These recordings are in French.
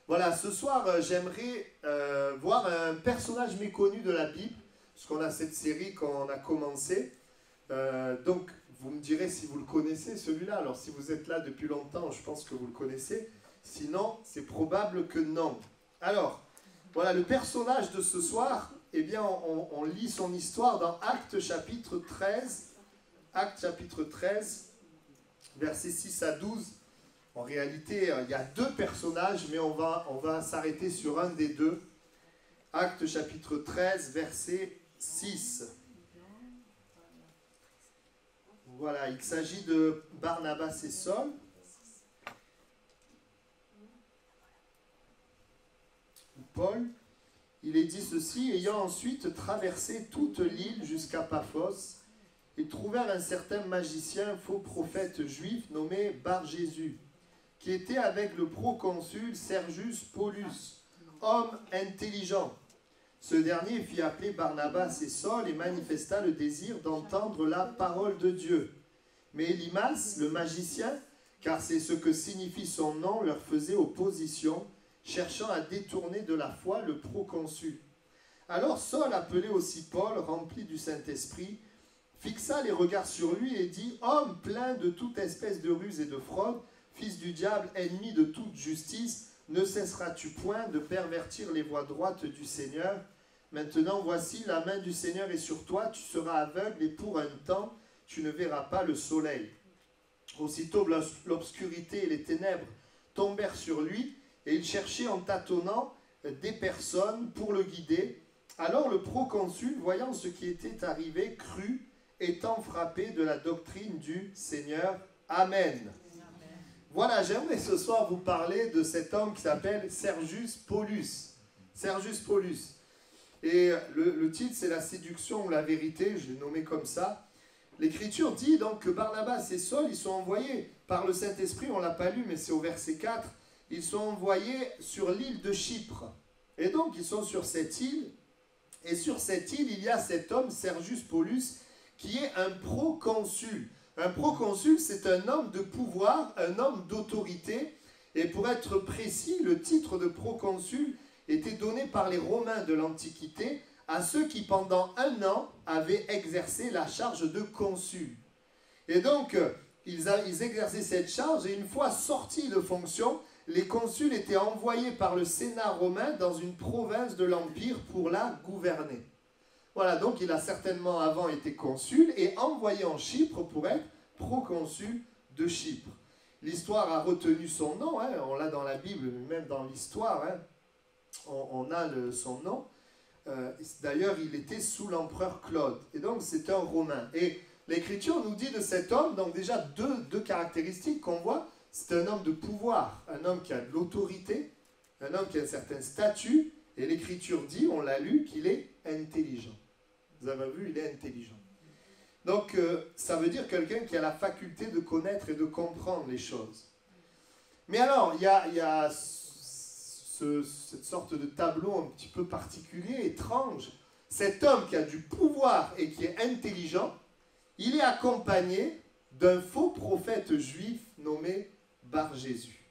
Voilà, ce soir, j'aimerais voir un personnage méconnu de la Bible, parce qu'on a cette série qu'on a commencé. Donc, vous me direz si vous le connaissez, celui-là. Alors, si vous êtes là depuis longtemps, je pense que vous le connaissez. Sinon, c'est probable que non. Alors, voilà, le personnage de ce soir, eh bien, on lit son histoire dans Actes chapitre 13. Actes chapitre 13, versets 6 à 12. En réalité, il y a deux personnages, mais on va s'arrêter sur un des deux. Actes chapitre 13, verset 6. Voilà, il s'agit de Barnabas et Saul. Paul, il est dit ceci: ayant ensuite traversé toute l'île jusqu'à Paphos, ils trouvèrent un certain magicien, faux prophète juif, nommé Bar-Jésus, qui était avec le proconsul Sergius Paulus, homme intelligent. Ce dernier fit appeler Barnabas et Saul et manifesta le désir d'entendre la parole de Dieu. Mais Élymas, le magicien, car c'est ce que signifie son nom, leur faisait opposition, cherchant à détourner de la foi le proconsul. Alors Saul, appelé aussi Paul, rempli du Saint-Esprit, fixa les regards sur lui et dit: homme plein de toute espèce de ruse et de fraude, fils du diable, ennemi de toute justice, ne cesseras-tu point de pervertir les voies droites du Seigneur? Maintenant, voici, la main du Seigneur est sur toi, tu seras aveugle et pour un temps, tu ne verras pas le soleil. Aussitôt, l'obscurité et les ténèbres tombèrent sur lui, et il cherchait en tâtonnant des personnes pour le guider. Alors le proconsul, voyant ce qui était arrivé, crut, étant frappé de la doctrine du Seigneur. Amen. Voilà, j'aimerais ce soir vous parler de cet homme qui s'appelle Sergius Paulus. Sergius Paulus. Et le titre, c'est la séduction ou la vérité, je l'ai nommé comme ça. L'Écriture dit donc que Barnabas et Saul, ils sont envoyés par le Saint-Esprit, on ne l'a pas lu, mais c'est au verset 4, ils sont envoyés sur l'île de Chypre. Et donc, ils sont sur cette île, et sur cette île, il y a cet homme, Sergius Paulus, qui est un proconsul. Un proconsul, c'est un homme de pouvoir, un homme d'autorité. Et pour être précis, le titre de proconsul était donné par les Romains de l'Antiquité à ceux qui, pendant un an, avaient exercé la charge de consul. Et donc, ils exerçaient cette charge, et une fois sortis de fonction, les consuls étaient envoyés par le Sénat romain dans une province de l'Empire pour la gouverner. Voilà, donc il a certainement avant été consul et envoyé en Chypre pour être proconsul de Chypre. L'histoire a retenu son nom, hein, on l'a dans la Bible, même dans l'histoire, hein, on a son nom. D'ailleurs, il était sous l'empereur Claude, et donc c'est un Romain. Et l'Écriture nous dit de cet homme, donc déjà deux caractéristiques qu'on voit. C'est un homme de pouvoir, un homme qui a de l'autorité, un homme qui a un certain statut, et l'Écriture dit, on l'a lu, qu'il est intelligent. Vous avez vu, il est intelligent. Donc, ça veut dire quelqu'un qui a la faculté de connaître et de comprendre les choses. Mais alors, il y a cette sorte de tableau un petit peu particulier, étrange. Cet homme qui a du pouvoir et qui est intelligent, il est accompagné d'un faux prophète juif nommé Bar-Jésus.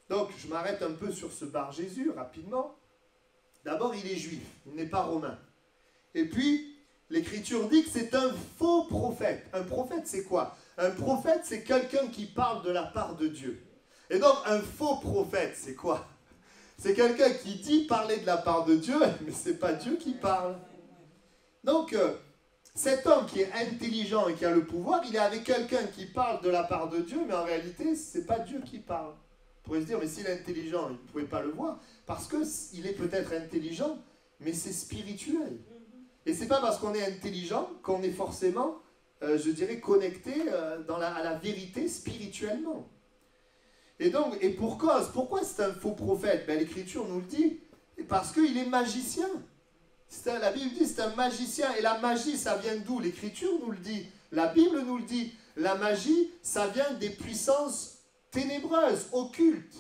Donc, je m'arrête un peu sur ce Bar-Jésus rapidement. D'abord, il est juif, il n'est pas romain. Et puis, l'Écriture dit que c'est un faux prophète. Un prophète, c'est quoi? Un prophète, c'est quelqu'un qui parle de la part de Dieu. Et donc, un faux prophète, c'est quoi? C'est quelqu'un qui dit parler de la part de Dieu, mais ce n'est pas Dieu qui parle. Donc, cet homme qui est intelligent et qui a le pouvoir, il est avec quelqu'un qui parle de la part de Dieu, mais en réalité, ce n'est pas Dieu qui parle. On pourrait se dire, mais s'il est intelligent, il ne pouvait pas le voir, parce qu'il est peut-être intelligent, mais c'est spirituel. Et ce n'est pas parce qu'on est intelligent qu'on est forcément, je dirais, connecté à la vérité spirituellement. Et donc, et pour cause, pourquoi c'est un faux prophète? Ben, l'Écriture nous le dit, parce qu'il est magicien. La Bible dit c'est un magicien, et la magie, ça vient d'où? L'Écriture nous le dit, la Bible nous le dit. La magie, ça vient des puissances ténébreuses, occultes,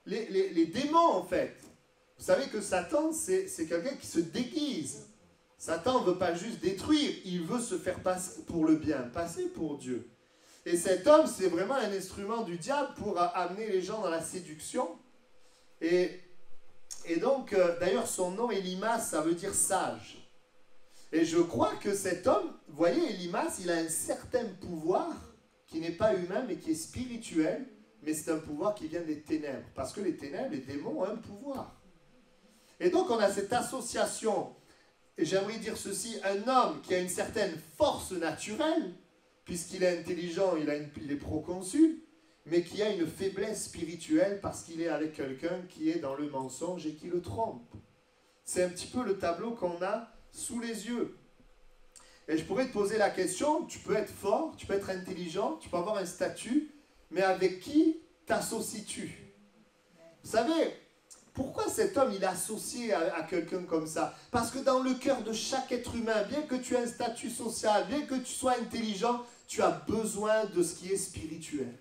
les démons en fait. Vous savez que Satan, c'est quelqu'un qui se déguise. Satan ne veut pas juste détruire, il veut se faire passer pour le bien, passer pour Dieu. Et cet homme, c'est vraiment un instrument du diable pour amener les gens dans la séduction. Et Et donc, d'ailleurs, son nom Elimas, ça veut dire sage. Et je crois que cet homme, vous voyez, Elimas, il a un certain pouvoir qui n'est pas humain, mais qui est spirituel. Mais c'est un pouvoir qui vient des ténèbres. Parce que les ténèbres, les démons ont un pouvoir. Et donc, on a cette association. Et j'aimerais dire ceci, un homme qui a une certaine force naturelle, puisqu'il est intelligent, il est proconsul, mais qui a une faiblesse spirituelle parce qu'il est avec quelqu'un qui est dans le mensonge et qui le trompe. C'est un petit peu le tableau qu'on a sous les yeux. Et je pourrais te poser la question, tu peux être fort, tu peux être intelligent, tu peux avoir un statut, mais avec qui t'associes-tu? Vous savez, pourquoi cet homme il est associé à quelqu'un comme ça? Parce que dans le cœur de chaque être humain, bien que tu aies un statut social, bien que tu sois intelligent, tu as besoin de ce qui est spirituel.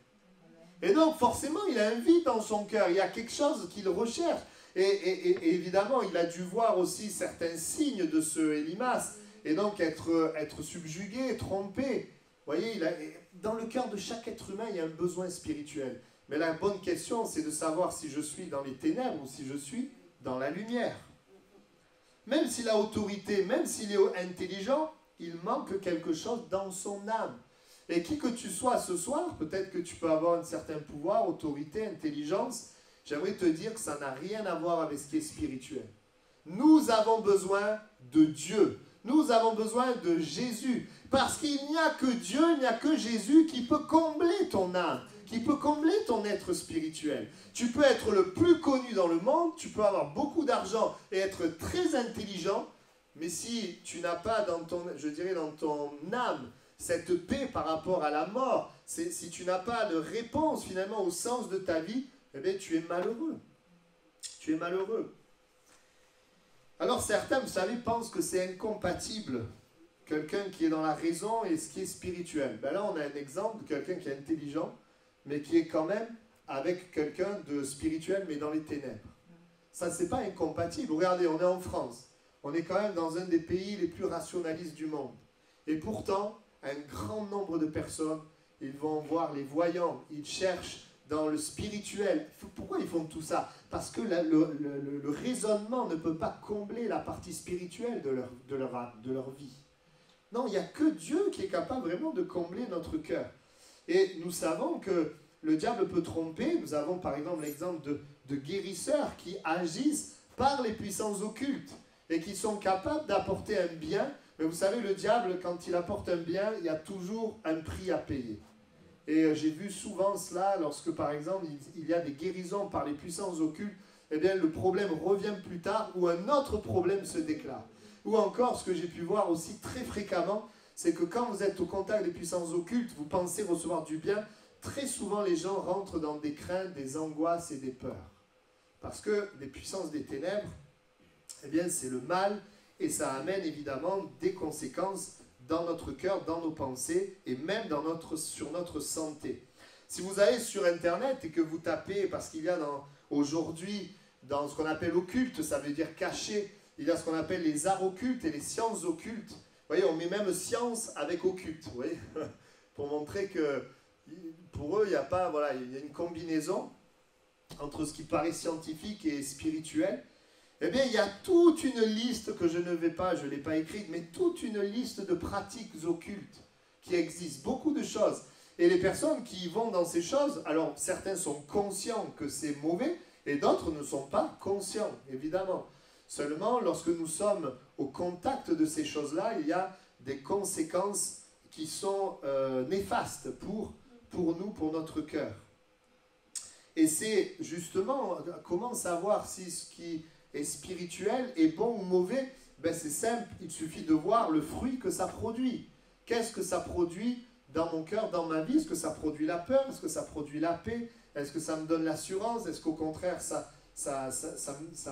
Et donc forcément, il a un vide dans son cœur, il y a quelque chose qu'il recherche. Et évidemment, il a dû voir aussi certains signes de ce Elimas, et donc être subjugué, trompé. Vous voyez, dans le cœur de chaque être humain, il y a un besoin spirituel. Mais la bonne question, c'est de savoir si je suis dans les ténèbres ou si je suis dans la lumière. Même s'il a autorité, même s'il est intelligent, il manque quelque chose dans son âme. Et qui que tu sois ce soir, peut-être que tu peux avoir un certain pouvoir, autorité, intelligence. J'aimerais te dire que ça n'a rien à voir avec ce qui est spirituel. Nous avons besoin de Dieu. Nous avons besoin de Jésus. Parce qu'il n'y a que Dieu, il n'y a que Jésus qui peut combler ton âme, qui peut combler ton être spirituel. Tu peux être le plus connu dans le monde, tu peux avoir beaucoup d'argent et être très intelligent, mais si tu n'as pas dans ton âme cette paix par rapport à la mort, si tu n'as pas de réponse finalement au sens de ta vie, eh bien tu es malheureux. Tu es malheureux. Alors certains, vous savez, pensent que c'est incompatible, quelqu'un qui est dans la raison et ce qui est spirituel. Ben là, on a un exemple de quelqu'un qui est intelligent, mais qui est quand même avec quelqu'un de spirituel, mais dans les ténèbres. Ça, c'est pas incompatible. Regardez, on est en France. On est quand même dans un des pays les plus rationalistes du monde. Et pourtant, un grand nombre de personnes, ils vont voir les voyants, ils cherchent dans le spirituel. Pourquoi ils font tout ça? Parce que le raisonnement ne peut pas combler la partie spirituelle de leur vie. Non, il n'y a que Dieu qui est capable vraiment de combler notre cœur. Et nous savons que le diable peut tromper. Nous avons par exemple l'exemple de guérisseurs qui agissent par les puissances occultes et qui sont capables d'apporter un bien. Mais vous savez, le diable, quand il apporte un bien, il y a toujours un prix à payer. Et j'ai vu souvent cela lorsque, par exemple, il y a des guérisons par les puissances occultes, eh bien, le problème revient plus tard ou un autre problème se déclare. Ou encore, ce que j'ai pu voir aussi très fréquemment, c'est que quand vous êtes au contact des puissances occultes, vous pensez recevoir du bien, très souvent les gens rentrent dans des craintes, des angoisses et des peurs. Parce que les puissances des ténèbres, eh bien, c'est le mal et ça amène évidemment des conséquences dans notre cœur, dans nos pensées et même sur notre santé. Si vous allez sur Internet et que vous tapez, parce qu'il y a aujourd'hui, dans ce qu'on appelle occulte, ça veut dire caché, il y a ce qu'on appelle les arts occultes et les sciences occultes. Vous voyez, on met même science avec occulte, vous voyez, pour montrer que pour eux, il y a pas, voilà, il y a une combinaison entre ce qui paraît scientifique et spirituel. Eh bien, il y a toute une liste que je ne l'ai pas écrite, mais toute une liste de pratiques occultes qui existent, beaucoup de choses. Et les personnes qui vont dans ces choses, alors certains sont conscients que c'est mauvais, et d'autres ne sont pas conscients, évidemment. Seulement, lorsque nous sommes au contact de ces choses-là, il y a des conséquences qui sont néfastes pour nous, pour notre cœur. Et c'est justement, comment savoir si ce qui est spirituel est bon ou mauvais? Ben c'est simple, il suffit de voir le fruit que ça produit. Qu'est-ce que ça produit dans mon cœur, dans ma vie? Est-ce que ça produit la peur? Est-ce que ça produit la paix? Est-ce que ça me donne l'assurance? Est-ce qu'au contraire, ça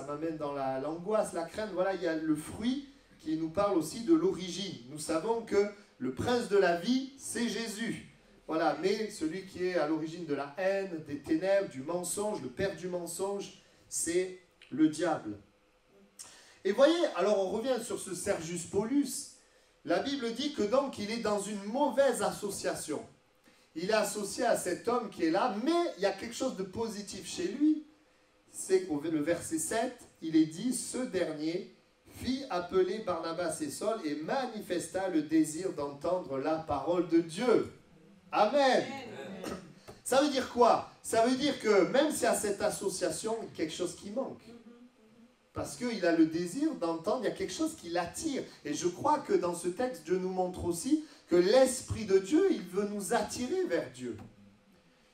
m'amène dans l'angoisse, la crainte? Voilà, il y a le fruit qui nous parle aussi de l'origine. Nous savons que le prince de la vie, c'est Jésus. Voilà, mais celui qui est à l'origine de la haine, des ténèbres, du mensonge, le père du mensonge, c'est le diable. Et voyez, alors on revient sur ce Sergius Paulus. La Bible dit que donc il est dans une mauvaise association. Il est associé à cet homme qui est là, mais il y a quelque chose de positif chez lui. c'est au le verset 7, il est dit, ce dernier fit appeler Barnabas et Saul et manifesta le désir d'entendre la parole de Dieu. Amen. Ça veut dire quoi? Ça veut dire que même si à cette association, il y a quelque chose qui manque. Parce qu'il a le désir d'entendre, il y a quelque chose qui l'attire. Et je crois que dans ce texte, Dieu nous montre aussi que l'Esprit de Dieu, il veut nous attirer vers Dieu.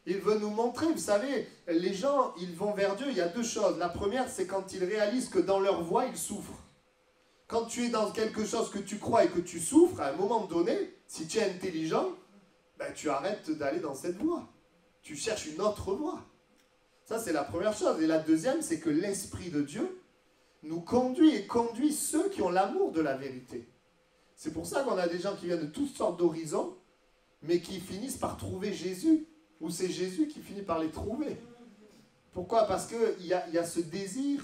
Il veut nous montrer, vous savez, les gens, ils vont vers Dieu, il y a deux choses. La première, c'est quand ils réalisent que dans leur voie, ils souffrent. Quand tu es dans quelque chose que tu crois et que tu souffres, à un moment donné, si tu es intelligent, ben, tu arrêtes d'aller dans cette voie. Tu cherches une autre voie. Ça, c'est la première chose. Et la deuxième, c'est que l'Esprit de Dieu nous conduit et conduit ceux qui ont l'amour de la vérité. C'est pour ça qu'on a des gens qui viennent de toutes sortes d'horizons, mais qui finissent par trouver Jésus. Ou c'est Jésus qui finit par les trouver. Pourquoi? Parce qu'il y a ce désir,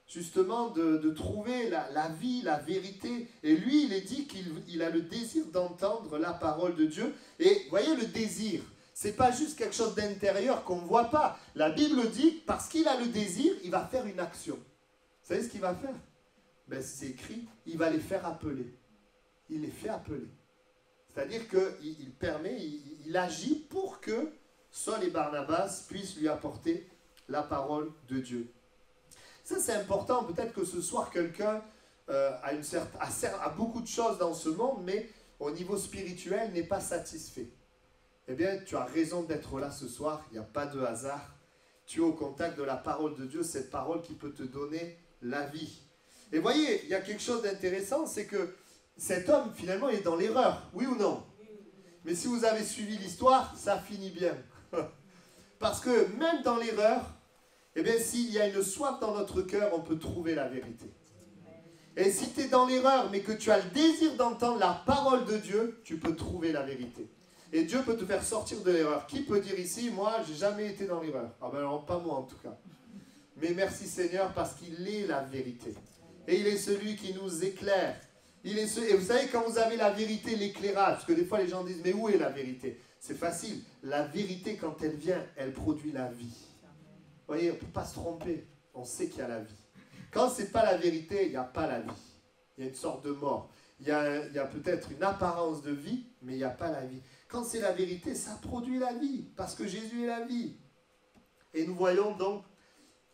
justement, de trouver la vie, la vérité. Et lui, il est dit qu'il a le désir d'entendre la parole de Dieu. Et voyez, le désir, ce n'est pas juste quelque chose d'intérieur qu'on ne voit pas. La Bible dit, parce qu'il a le désir, il va faire une action. Vous savez ce qu'il va faire? Ben, c'est écrit, il va les faire appeler. Il les fait appeler. C'est-à-dire qu'il permet, il agit pour que Saul et Barnabas puissent lui apporter la parole de Dieu. Ça, c'est important. Peut-être que ce soir, quelqu'un a beaucoup de choses dans ce monde, mais au niveau spirituel, n'est pas satisfait. Eh bien, tu as raison d'être là ce soir. Il n'y a pas de hasard. Tu es au contact de la parole de Dieu, cette parole qui peut te donner la vie. Et voyez, il y a quelque chose d'intéressant, c'est que cet homme, finalement, il est dans l'erreur. Oui ou non? Mais si vous avez suivi l'histoire, ça finit bien. Parce que même dans l'erreur, eh bien, s'il y a une soif dans notre cœur, on peut trouver la vérité. Et si tu es dans l'erreur, mais que tu as le désir d'entendre la parole de Dieu, tu peux trouver la vérité. Et Dieu peut te faire sortir de l'erreur. Qui peut dire ici, moi, j'ai jamais été dans l'erreur? Ah ben alors, pas moi en tout cas. Mais merci Seigneur, parce qu'il est la vérité. Et il est celui qui nous éclaire. Et vous savez, quand vous avez la vérité, l'éclairage, parce que des fois les gens disent, mais où est la vérité? C'est facile. La vérité, quand elle vient, elle produit la vie. Vous voyez, on ne peut pas se tromper. On sait qu'il y a la vie. Quand ce n'est pas la vérité, il n'y a pas la vie. Il y a une sorte de mort. Il y a peut-être une apparence de vie, mais il n'y a pas la vie. Quand c'est la vérité, ça produit la vie, parce que Jésus est la vie. Et nous voyons donc,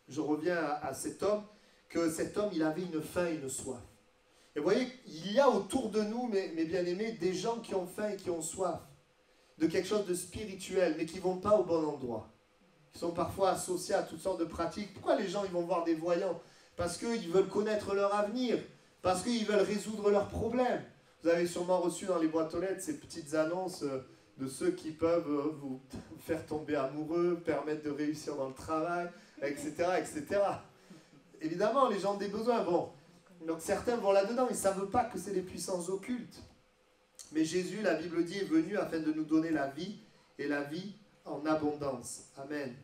je reviens à cet homme, que cet homme, il avait une faim et une soif. Et vous voyez, il y a autour de nous, mes bien-aimés, des gens qui ont faim et qui ont soif de quelque chose de spirituel, mais qui ne vont pas au bon endroit. Qui sont parfois associés à toutes sortes de pratiques. Pourquoi les gens ils vont voir des voyants? Parce qu'ils veulent connaître leur avenir, parce qu'ils veulent résoudre leurs problèmes. Vous avez sûrement reçu dans les boîtes aux lettres ces petites annonces de ceux qui peuvent vous faire tomber amoureux, permettre de réussir dans le travail, etc., etc. Évidemment, les gens ont des besoins. Bon, donc certains vont là-dedans, ils ne savent pas que c'est des puissances occultes. Mais Jésus, la Bible dit, est venu afin de nous donner la vie, et la vie en abondance. Amen.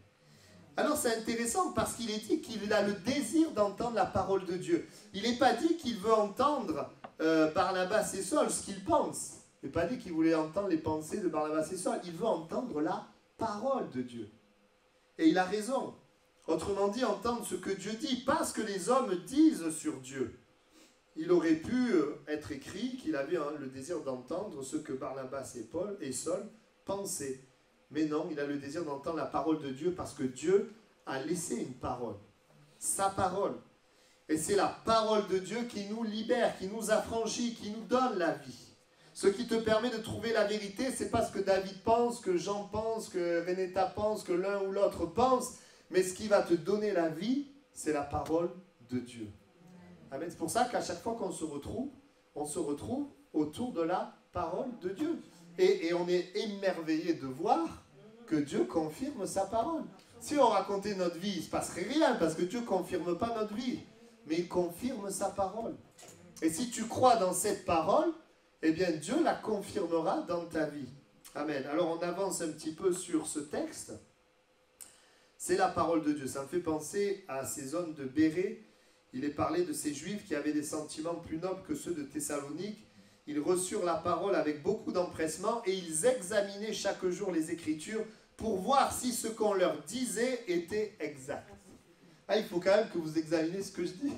Alors c'est intéressant parce qu'il est dit qu'il a le désir d'entendre la parole de Dieu. Il n'est pas dit qu'il veut entendre Barnabas et Saul, ce qu'il pense. Il n'est pas dit qu'il voulait entendre les pensées de Barnabas et Saul. Il veut entendre la parole de Dieu. Et il a raison. Autrement dit, entendre ce que Dieu dit, pas ce que les hommes disent sur Dieu. Il aurait pu être écrit qu'il avait le désir d'entendre ce que Barnabas et Saul pensaient. Mais non, il a le désir d'entendre la parole de Dieu parce que Dieu a laissé une parole. Sa parole. Et c'est la parole de Dieu qui nous libère, qui nous affranchit, qui nous donne la vie. Ce qui te permet de trouver la vérité, ce n'est pas ce que David pense, que Jean pense, que Renata pense, que l'un ou l'autre pense, mais ce qui va te donner la vie, c'est la parole de Dieu. Amen. C'est pour ça qu'à chaque fois qu'on se retrouve autour de la parole de Dieu. Et on est émerveillé de voir que Dieu confirme sa parole. Si on racontait notre vie, il ne se passerait rien parce que Dieu ne confirme pas notre vie. Mais il confirme sa parole. Et si tu crois dans cette parole, eh bien Dieu la confirmera dans ta vie. Amen. Alors on avance un petit peu sur ce texte. C'est la parole de Dieu. Ça me fait penser à ces hommes de Bérée. Il est parlé de ces Juifs qui avaient des sentiments plus nobles que ceux de Thessalonique. Ils reçurent la parole avec beaucoup d'empressement et ils examinaient chaque jour les Écritures pour voir si ce qu'on leur disait était exact. Ah, il faut quand même que vous examinez ce que je dis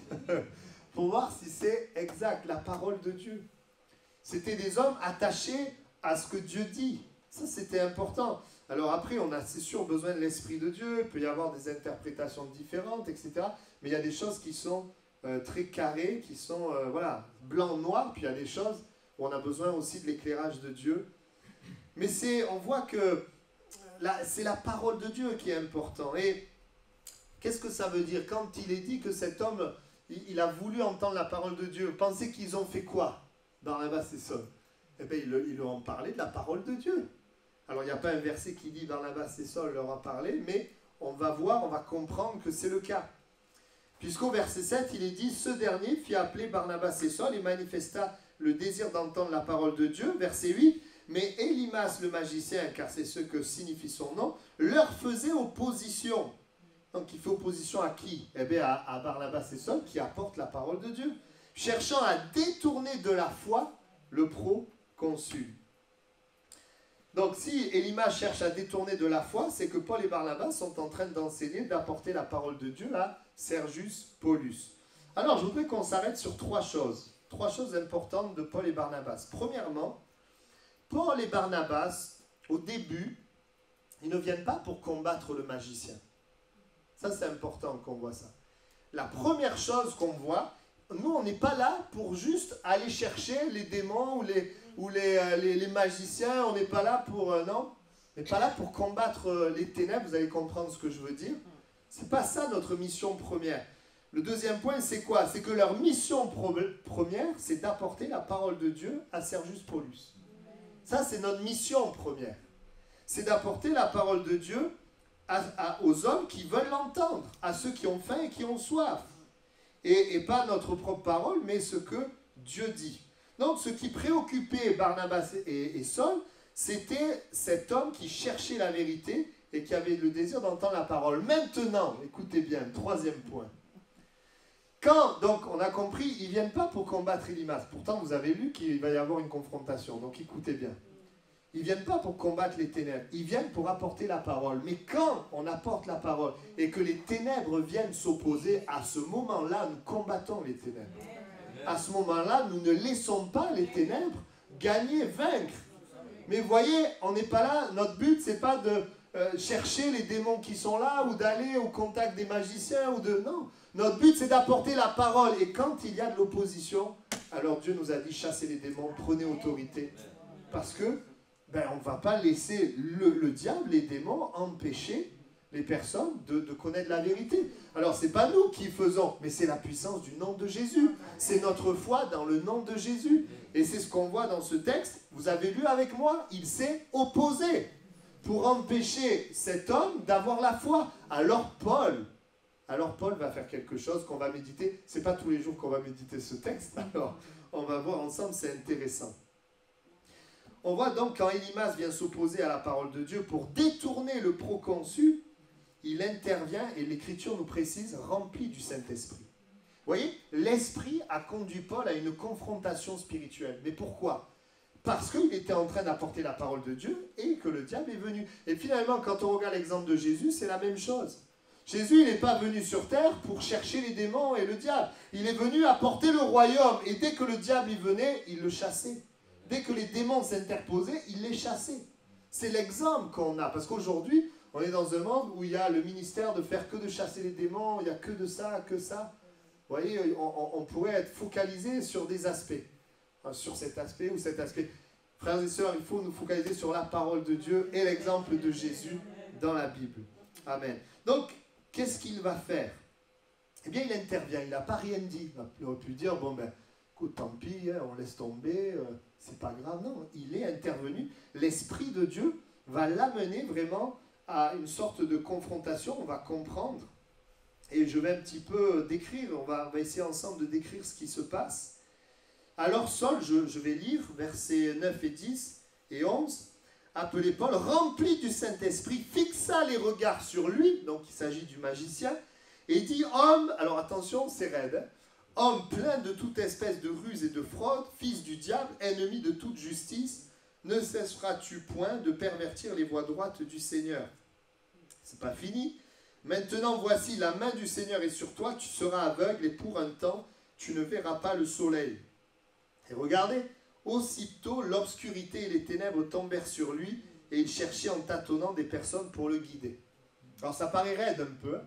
pour voir si c'est exact, la parole de Dieu. C'était des hommes attachés à ce que Dieu dit. Ça, c'était important. Alors après, on a, c'est sûr, besoin de l'Esprit de Dieu. Il peut y avoir des interprétations différentes, etc. Mais il y a des choses qui sont très carrées, qui sont, voilà, blanc-noir. Puis il y a des choses où on a besoin aussi de l'éclairage de Dieu. Mais on voit que c'est la parole de Dieu qui est important. Et qu'est-ce que ça veut dire? Quand il est dit que cet homme, il a voulu entendre la parole de Dieu, pensez qu'ils ont fait quoi? Barnabas et Saul. Eh bien, ils lui ont parlé de la parole de Dieu. Alors, il n'y a pas un verset qui dit Barnabas et Saul leur a parlé, mais on va voir, on va comprendre que c'est le cas. Puisqu'au verset 7, il est dit, ce dernier fit appeler Barnabas et Saul et manifesta le désir d'entendre la parole de Dieu. Verset 8, mais Élymas le magicien, car c'est ce que signifie son nom, leur faisait opposition. Donc, il fait opposition à qui? Eh bien, à Barnabas et Saul qui apportent la parole de Dieu, cherchant à détourner de la foi le proconsul. Donc si Élymas cherche à détourner de la foi, c'est que Paul et Barnabas sont en train d'enseigner, d'apporter la parole de Dieu à Sergius Paulus. Alors je voudrais qu'on s'arrête sur trois choses importantes de Paul et Barnabas. Premièrement, Paul et Barnabas, au début, ils ne viennent pas pour combattre le magicien. Ça c'est important qu'on voit ça. La première chose qu'on voit, nous on n'est pas là pour juste aller chercher les démons ou les magiciens, on n'est pas là pour, non, on n'est pas là pour combattre les ténèbres, vous allez comprendre ce que je veux dire. C'est pas ça notre mission première. Le deuxième point, c'est quoi? C'est que leur mission première, c'est d'apporter la parole de Dieu à Sergius Paulus. Ça, c'est notre mission première. C'est d'apporter la parole de Dieu aux hommes qui veulent l'entendre, à ceux qui ont faim et qui ont soif. Et pas notre propre parole, mais ce que Dieu dit. Donc, ce qui préoccupait Barnabas et Saul, c'était cet homme qui cherchait la vérité et qui avait le désir d'entendre la parole. Maintenant, écoutez bien, troisième point. Donc, on a compris, ils ne viennent pas pour combattre Élymas. Pourtant, vous avez lu qu'il va y avoir une confrontation. Donc, écoutez bien. Ils ne viennent pas pour combattre les ténèbres. Ils viennent pour apporter la parole. Mais quand on apporte la parole et que les ténèbres viennent s'opposer, à ce moment-là, nous combattons les ténèbres. À ce moment-là, nous ne laissons pas les ténèbres gagner, vaincre. Mais vous voyez, on n'est pas là. Notre but, ce n'est pas de chercher les démons qui sont là ou d'aller au contact des magiciens ou de... Non. Notre but, c'est d'apporter la parole. Et quand il y a de l'opposition, alors Dieu nous a dit, chassez les démons, prenez autorité. Parce que on ne va pas laisser le diable, les démons, empêcher les personnes de connaître la vérité. Alors, ce n'est pas nous qui faisons, mais c'est la puissance du nom de Jésus. C'est notre foi dans le nom de Jésus. Et c'est ce qu'on voit dans ce texte. Vous avez lu avec moi, il s'est opposé pour empêcher cet homme d'avoir la foi. Alors Paul va faire quelque chose qu'on va méditer. Ce n'est pas tous les jours qu'on va méditer ce texte. Alors, on va voir ensemble, c'est intéressant. On voit donc quand Élymas vient s'opposer à la parole de Dieu pour détourner le proconsul, il intervient et l'Écriture nous précise, rempli du Saint-Esprit. Vous voyez, l'Esprit a conduit Paul à une confrontation spirituelle. Mais pourquoi? Parce qu'il était en train d'apporter la parole de Dieu et que le diable est venu. Et finalement, quand on regarde l'exemple de Jésus, c'est la même chose. Jésus, il n'est pas venu sur terre pour chercher les démons et le diable. Il est venu apporter le royaume. Et dès que le diable y venait, il le chassait. Dès que les démons s'interposaient, il les chassait. C'est l'exemple qu'on a. Parce qu'aujourd'hui, on est dans un monde où il y a le ministère de faire que de chasser les démons, il n'y a que de ça, que ça. Vous voyez, on pourrait être focalisé sur des aspects. Sur cet aspect ou cet aspect. Frères et sœurs, il faut nous focaliser sur la parole de Dieu et l'exemple de Jésus dans la Bible. Amen. Donc, qu'est-ce qu'il va faire? Eh bien, il intervient. Il n'a pas rien dit. Il aurait pu dire, bon ben, écoute, tant pis, hein, on laisse tomber, c'est pas grave. Non, il est intervenu. L'Esprit de Dieu va l'amener vraiment à une sorte de confrontation. On va comprendre. Et je vais un petit peu décrire, on va essayer ensemble de décrire ce qui se passe. Alors Saul, je vais lire versets 9 et 10 et 11. Appelé Paul, rempli du Saint-Esprit, fixa les regards sur lui, donc il s'agit du magicien, et dit, homme, alors attention, c'est raide, homme plein de toute espèce de ruse et de fraude, fils du diable, ennemi de toute justice, ne cesseras-tu point de pervertir les voies droites du Seigneur? C'est pas fini. Maintenant, voici, la main du Seigneur est sur toi, tu seras aveugle et pour un temps, tu ne verras pas le soleil. Et regardez, aussitôt l'obscurité et les ténèbres tombèrent sur lui et il cherchait en tâtonnant des personnes pour le guider. Alors ça paraît raide un peu, hein,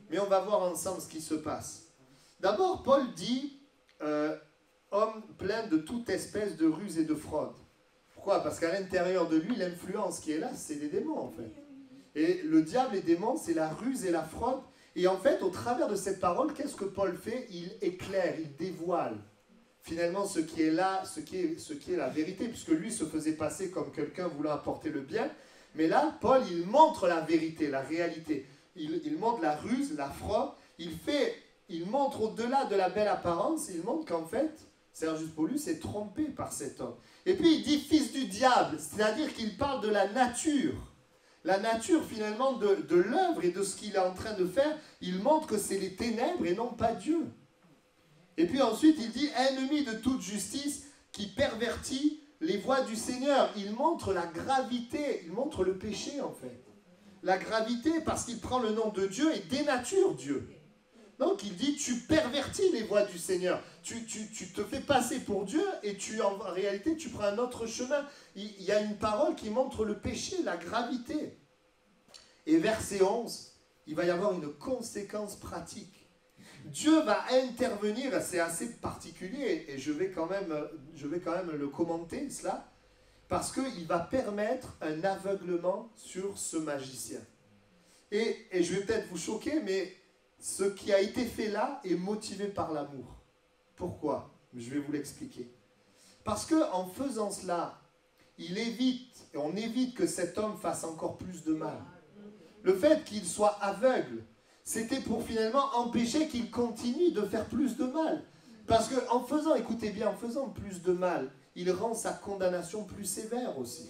mais on va voir ensemble ce qui se passe. D'abord, Paul dit homme plein de toute espèce de ruse et de fraude. Pourquoi? Parce qu'à l'intérieur de lui, l'influence qui est là, c'est les démons en fait. Et le diable et les démons, c'est la ruse et la fraude. Et en fait, au travers de cette parole, qu'est-ce que Paul fait? Il éclaire, il dévoile finalement ce qui est là, ce qui est la vérité, puisque lui se faisait passer comme quelqu'un voulant apporter le bien. Mais là, Paul, il montre la vérité, la réalité. Il montre la ruse, la fraude. Il montre au-delà de la belle apparence, il montre qu'en fait, Sergius Paulus est trompé par cet homme. Et puis il dit fils du diable, c'est-à-dire qu'il parle de la nature. La nature finalement de l'œuvre et de ce qu'il est en train de faire, il montre que c'est les ténèbres et non pas Dieu. Et puis ensuite il dit ennemi de toute justice qui pervertit les voies du Seigneur. Il montre la gravité, il montre le péché en fait. La gravité parce qu'il prend le nom de Dieu et dénature Dieu. Donc il dit tu pervertis les voies du Seigneur. Tu te fais passer pour Dieu et en réalité tu prends un autre chemin. Il y a une parole qui montre le péché, la gravité. Et verset 11, il va y avoir une conséquence pratique. Dieu va intervenir, c'est assez particulier et je vais quand même le commenter cela, parce qu'il va permettre un aveuglement sur ce magicien. Et je vais peut-être vous choquer, mais ce qui a été fait là est motivé par l'amour. Pourquoi? Je vais vous l'expliquer. Parce qu'en faisant cela, on évite que cet homme fasse encore plus de mal. Le fait qu'il soit aveugle, c'était pour finalement empêcher qu'il continue de faire plus de mal. Parce qu'en faisant, écoutez bien, en faisant plus de mal, il rend sa condamnation plus sévère aussi.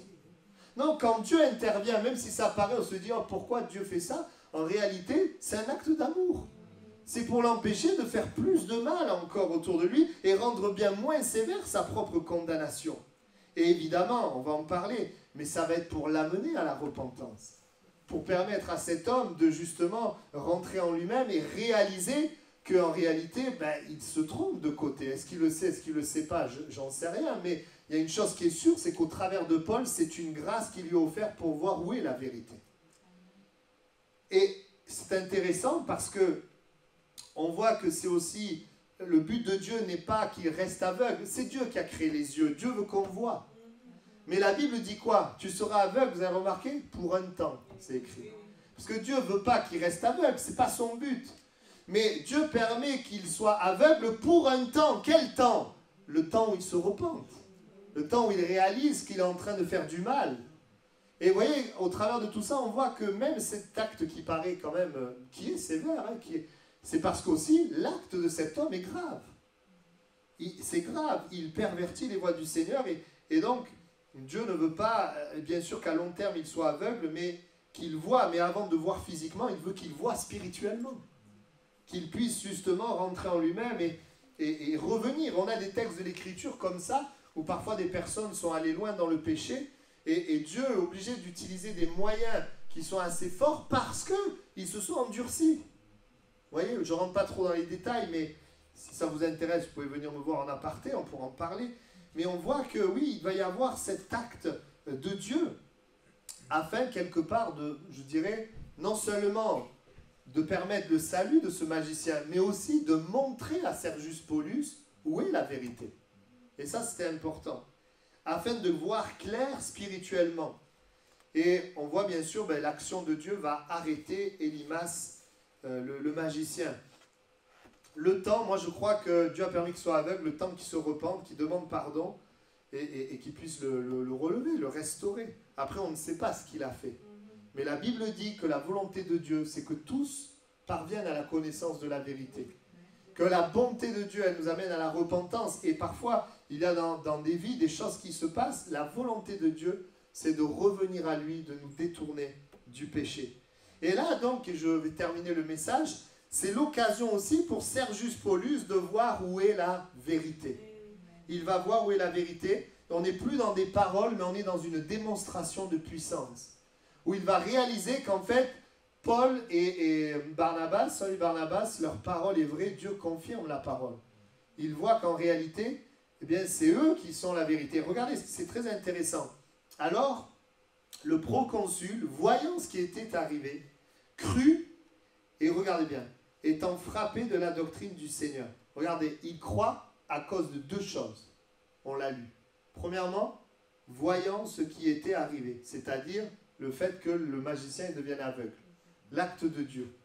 Non, quand Dieu intervient, même si ça paraît, on se dit, oh, pourquoi Dieu fait ça? En réalité, c'est un acte d'amour. C'est pour l'empêcher de faire plus de mal encore autour de lui et rendre bien moins sévère sa propre condamnation. Et évidemment, on va en parler, mais ça va être pour l'amener à la repentance. Pour permettre à cet homme de justement rentrer en lui-même et réaliser qu'en réalité, il se trompe de côté. Est-ce qu'il le sait, est-ce qu'il ne le sait pas? J'en sais rien, mais il y a une chose qui est sûre, c'est qu'au travers de Paul, c'est une grâce qu'il lui a offerte pour voir où est la vérité. Et c'est intéressant parce que on voit que c'est aussi, le but de Dieu n'est pas qu'il reste aveugle, c'est Dieu qui a créé les yeux, Dieu veut qu'on voit. Mais la Bible dit quoi? Tu seras aveugle, vous avez remarqué? Pour un temps, c'est écrit. Parce que Dieu ne veut pas qu'il reste aveugle, ce n'est pas son but. Mais Dieu permet qu'il soit aveugle pour un temps. Quel temps? Le temps où il se repente. Le temps où il réalise qu'il est en train de faire du mal. Et vous voyez, au travers de tout ça, on voit que même cet acte qui paraît quand même, qui est sévère, hein, c'est parce qu'aussi l'acte de cet homme est grave. C'est grave, il pervertit les voies du Seigneur et donc Dieu ne veut pas, bien sûr qu'à long terme il soit aveugle, mais qu'il voit, mais avant de voir physiquement, il veut qu'il voit spirituellement. Qu'il puisse justement rentrer en lui-même et revenir. On a des textes de l'Écriture comme ça, où parfois des personnes sont allées loin dans le péché, et Dieu est obligé d'utiliser des moyens qui sont assez forts parce qu'ils se sont endurcis. Vous voyez, je ne rentre pas trop dans les détails, mais si ça vous intéresse, vous pouvez venir me voir en aparté, on pourra en parler. Mais on voit que oui, il va y avoir cet acte de Dieu, afin quelque part de, je dirais, non seulement de permettre le salut de ce magicien, mais aussi de montrer à Sergius Paulus où est la vérité. Et ça, c'était important, afin de voir clair spirituellement. Et on voit bien sûr, l'action de Dieu va arrêter Élimas, le magicien. Le temps, moi je crois que Dieu a permis qu'il soit aveugle, le temps qu'il se repente, qu'il demande pardon, et qu'il puisse le relever, le restaurer. Après, on ne sait pas ce qu'il a fait. Mais la Bible dit que la volonté de Dieu, c'est que tous parviennent à la connaissance de la vérité. Que la bonté de Dieu, elle nous amène à la repentance. Et parfois, il y a dans des vies des choses qui se passent. La volonté de Dieu, c'est de revenir à lui, de nous détourner du péché. Et là, donc, et je vais terminer le message, c'est l'occasion aussi pour Sergius Paulus de voir où est la vérité. Il va voir où est la vérité. On n'est plus dans des paroles, mais on est dans une démonstration de puissance. Où il va réaliser qu'en fait, Paul et Barnabas, Saul et Barnabas, leur parole est vraie, Dieu confirme la parole. Ils voient qu'en réalité, eh bien, c'est eux qui sont la vérité. Regardez, c'est très intéressant. Alors, le proconsul, voyant ce qui était arrivé, crut, et regardez bien, étant frappé de la doctrine du Seigneur. Regardez, il croit à cause de deux choses. On l'a lu. Premièrement, voyant ce qui était arrivé, c'est-à-dire le fait que le magicien devienne aveugle. L'acte de Dieu.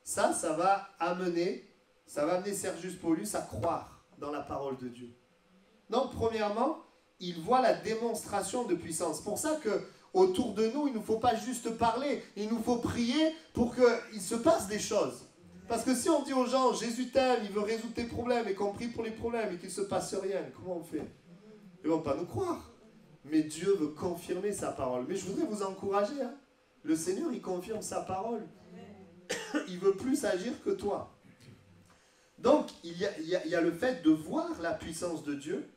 Ça va amener Sergius Paulus à croire dans la parole de Dieu. Donc, premièrement, il voit la démonstration de puissance. C'est pour ça que autour de nous, il ne nous faut pas juste parler, il nous faut prier pour qu'il se passe des choses. Parce que si on dit aux gens, Jésus t'aime, il veut résoudre tes problèmes, et qu'on prie pour les problèmes, et qu'il ne se passe rien, comment on fait? Ils ne vont pas nous croire. Mais Dieu veut confirmer sa parole. Mais je voudrais vous encourager. Hein. Le Seigneur, il confirme sa parole. Il veut plus agir que toi. Donc, il y a le fait de voir la puissance de Dieu.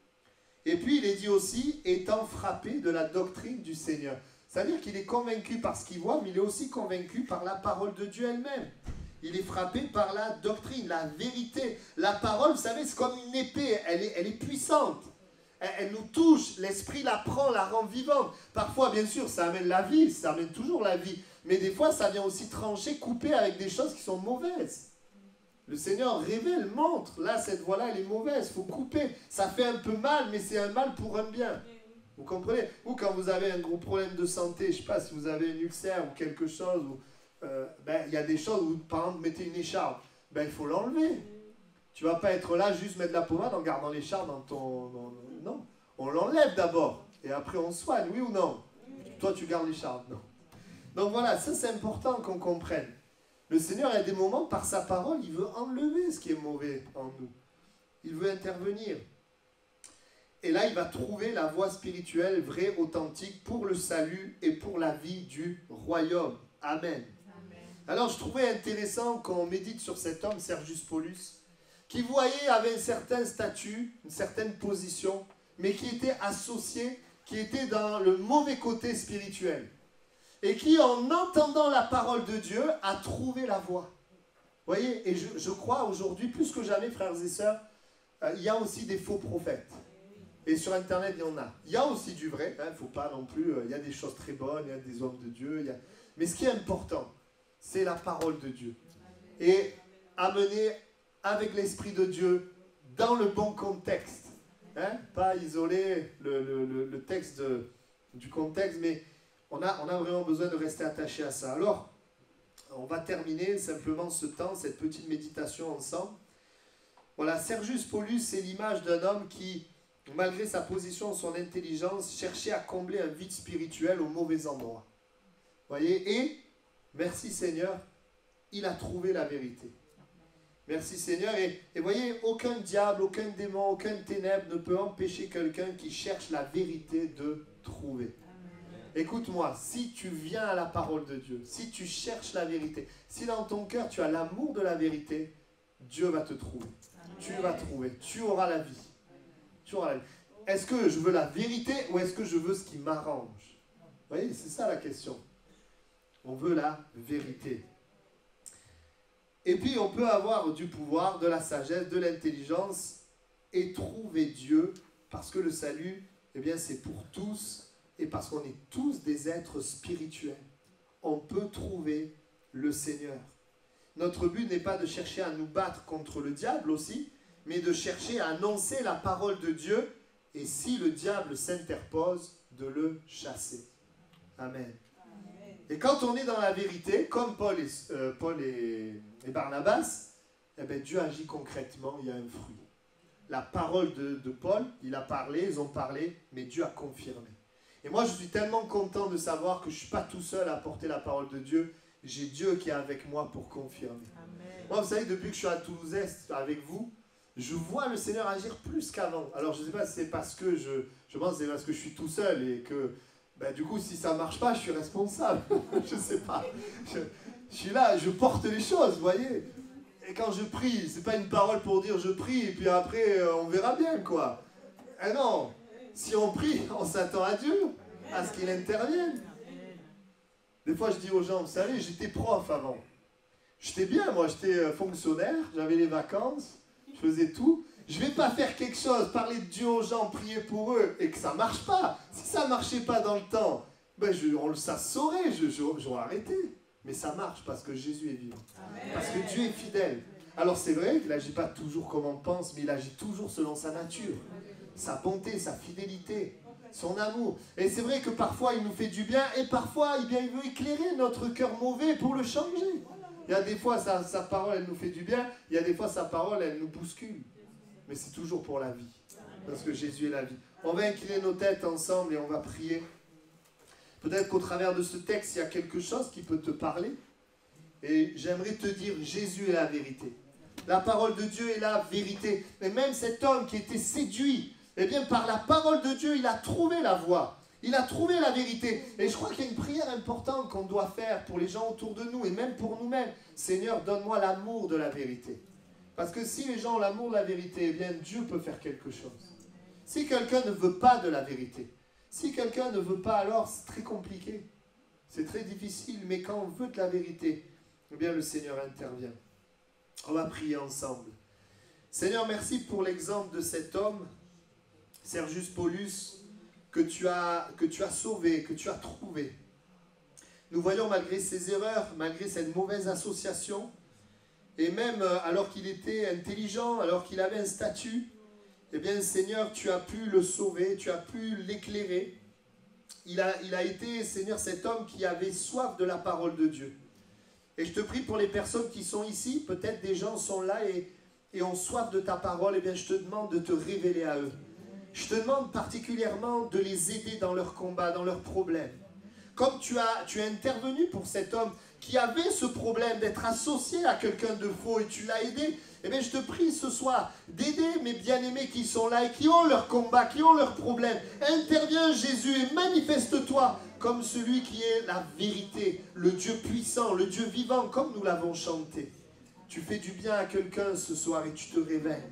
Et puis, il est dit aussi, étant frappé de la doctrine du Seigneur. C'est-à-dire qu'il est convaincu par ce qu'il voit, mais il est aussi convaincu par la parole de Dieu elle-même. Il est frappé par la doctrine, la vérité. La parole, vous savez, c'est comme une épée. Elle est puissante. Elle nous touche. L'esprit la prend, la rend vivante. Parfois, bien sûr, ça amène la vie. Ça amène toujours la vie. Mais des fois, ça vient aussi trancher, couper avec des choses qui sont mauvaises. Le Seigneur révèle, montre. Là, cette voie-là, elle est mauvaise. Il faut couper. Ça fait un peu mal, mais c'est un mal pour un bien. Vous comprenez? Ou quand vous avez un gros problème de santé, je ne sais pas si vous avez un ulcère ou quelque chose, il y a des choses où, par exemple, mettez une écharpe. Il faut l'enlever. Tu ne vas pas être là, juste mettre de la pommade en gardant l'écharpe dans ton... Non. On l'enlève d'abord. Et après, on soigne. Oui ou non? Toi, tu gardes l'écharpe. Non. Donc voilà, ça c'est important qu'on comprenne. Le Seigneur, a des moments, par sa parole, il veut enlever ce qui est mauvais en nous. Il veut intervenir. Et là, il va trouver la voie spirituelle, vraie, authentique, pour le salut et pour la vie du royaume. Amen. Amen. Alors, je trouvais intéressant qu'on médite sur cet homme, Sergius Paulus, qui voyait, avait un certain statut, une certaine position, mais qui était associé, qui était dans le mauvais côté spirituel. Et qui, en entendant la parole de Dieu, a trouvé la voie. Vous voyez, et je crois aujourd'hui, plus que jamais, frères et sœurs, il y a aussi des faux prophètes. Et sur Internet, il y en a. Il y a aussi du vrai, il ne faut pas non plus, il y a des choses très bonnes, il y a des hommes de Dieu. Mais ce qui est important, c'est la parole de Dieu. Et amener avec l'Esprit de Dieu dans le bon contexte. Pas isoler le texte du contexte, mais... On a vraiment besoin de rester attaché à ça. Alors, on va terminer simplement ce temps, cette petite méditation ensemble. Voilà, Sergius Paulus, c'est l'image d'un homme qui, malgré sa position, son intelligence, cherchait à combler un vide spirituel au mauvais endroit. Voyez, et, merci Seigneur, il a trouvé la vérité. Merci Seigneur. Et voyez, aucun diable, aucun démon, aucun ténèbre ne peut empêcher quelqu'un qui cherche la vérité de trouver. Écoute-moi, si tu viens à la parole de Dieu, si tu cherches la vérité, si dans ton cœur tu as l'amour de la vérité, Dieu va te trouver. Amen. Tu vas trouver, tu auras la vie. Tu auras la vie. Est-ce que je veux la vérité ou est-ce que je veux ce qui m'arrange? Vous voyez, c'est ça la question. On veut la vérité. Et puis on peut avoir du pouvoir, de la sagesse, de l'intelligence et trouver Dieu parce que le salut, eh bien, c'est pour tous. Et parce qu'on est tous des êtres spirituels, on peut trouver le Seigneur. Notre but n'est pas de chercher à nous battre contre le diable aussi, mais de chercher à annoncer la parole de Dieu, et si le diable s'interpose, de le chasser. Amen. Amen. Et quand on est dans la vérité, comme Paul et Barnabas, eh bien Dieu agit concrètement, il y a un fruit. La parole de Paul, il a parlé, ils ont parlé, mais Dieu a confirmé. Et moi, je suis tellement content de savoir que je ne suis pas tout seul à porter la parole de Dieu. J'ai Dieu qui est avec moi pour confirmer. Amen. Moi, vous savez, depuis que je suis à Toulouse-Est avec vous, je vois le Seigneur agir plus qu'avant. Alors, je ne sais pas si c'est parce que je pense que c'est parce que je suis tout seul et que, du coup, si ça ne marche pas, je suis responsable. Je ne sais pas. Je suis là, je porte les choses, vous voyez. Et quand je prie, ce n'est pas une parole pour dire je prie et puis après, on verra bien, quoi. Eh non. Si on prie, on s'attend à Dieu, à ce qu'il intervienne. Des fois, je dis aux gens, vous savez, j'étais prof avant. J'étais bien, moi, j'étais fonctionnaire, j'avais les vacances, je faisais tout. Je ne vais pas faire quelque chose, parler de Dieu aux gens, prier pour eux, et que ça ne marche pas. Si ça ne marchait pas dans le temps, ben ça se saurait, j'aurais arrêté. Mais ça marche parce que Jésus est vivant. Amen. Parce que Dieu est fidèle. Alors c'est vrai qu'il n'agit pas toujours comme on pense, mais il agit toujours selon sa nature. Sa bonté, sa fidélité, son amour. Et c'est vrai que parfois il nous fait du bien, et parfois il veut éclairer notre cœur mauvais pour le changer. Il y a des fois sa parole elle nous fait du bien, il y a des fois sa parole elle nous bouscule. Mais c'est toujours pour la vie. Parce que Jésus est la vie. On va incliner nos têtes ensemble et on va prier. Peut-être qu'au travers de ce texte, il y a quelque chose qui peut te parler. Et j'aimerais te dire, Jésus est la vérité. La parole de Dieu est la vérité. Et même cet homme qui était séduit, eh bien par la parole de Dieu, il a trouvé la voie. Il a trouvé la vérité. Et je crois qu'il y a une prière importante qu'on doit faire pour les gens autour de nous et même pour nous-mêmes. Seigneur, donne-moi l'amour de la vérité. Parce que si les gens ont l'amour de la vérité, eh bien Dieu peut faire quelque chose. Si quelqu'un ne veut pas de la vérité, si quelqu'un ne veut pas, alors c'est très compliqué. C'est très difficile, mais quand on veut de la vérité, eh bien le Seigneur intervient. On va prier ensemble. Seigneur, merci pour l'exemple de cet homme, Sergius Paulus, que tu as sauvé, que tu as trouvé. Nous voyons malgré ses erreurs, malgré cette mauvaise association, et même alors qu'il était intelligent, alors qu'il avait un statut, eh bien, Seigneur, tu as pu le sauver, tu as pu l'éclairer. Il a été, Seigneur, cet homme qui avait soif de la parole de Dieu. Et je te prie pour les personnes qui sont ici, peut-être des gens sont là et ont soif de ta parole, eh bien, je te demande de te révéler à eux. Je te demande particulièrement de les aider dans leurs combats, dans leurs problèmes. Comme tu as intervenu pour cet homme qui avait ce problème d'être associé à quelqu'un de faux et tu l'as aidé, eh bien je te prie ce soir d'aider mes bien-aimés qui sont là et qui ont leurs combats, qui ont leurs problèmes. Interviens Jésus et manifeste-toi comme celui qui est la vérité, le Dieu puissant, le Dieu vivant, comme nous l'avons chanté. Tu fais du bien à quelqu'un ce soir et tu te réveilles.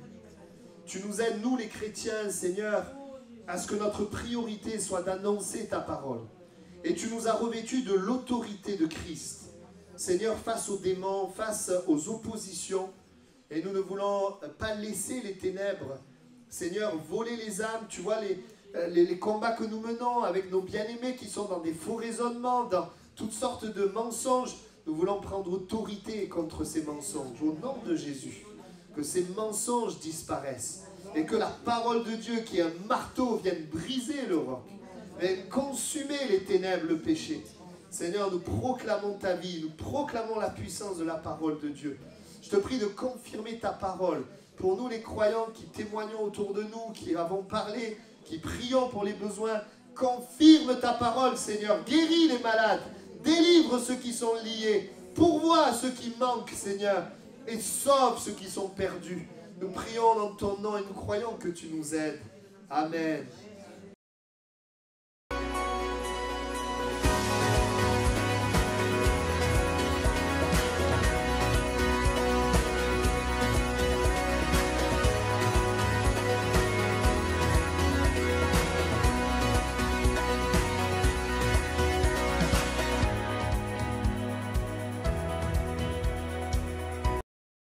Tu nous aides, nous les chrétiens, Seigneur, à ce que notre priorité soit d'annoncer ta parole. Et tu nous as revêtus de l'autorité de Christ. Seigneur, face aux démons, face aux oppositions, et nous ne voulons pas laisser les ténèbres, Seigneur, voler les âmes. Tu vois les combats que nous menons avec nos bien-aimés qui sont dans des faux raisonnements, dans toutes sortes de mensonges. Nous voulons prendre autorité contre ces mensonges, au nom de Jésus. Que ces mensonges disparaissent et que la parole de Dieu, qui est un marteau, vienne briser le roc, vienne consumer les ténèbres, le péché. Seigneur, nous proclamons ta vie, nous proclamons la puissance de la parole de Dieu. Je te prie de confirmer ta parole pour nous les croyants qui témoignons autour de nous, qui avons parlé, qui prions pour les besoins. Confirme ta parole, Seigneur. Guéris les malades, délivre ceux qui sont liés, pourvois ceux qui manquent, Seigneur, et sauve ceux qui sont perdus. Nous prions dans ton nom et nous croyons que tu nous aides. Amen.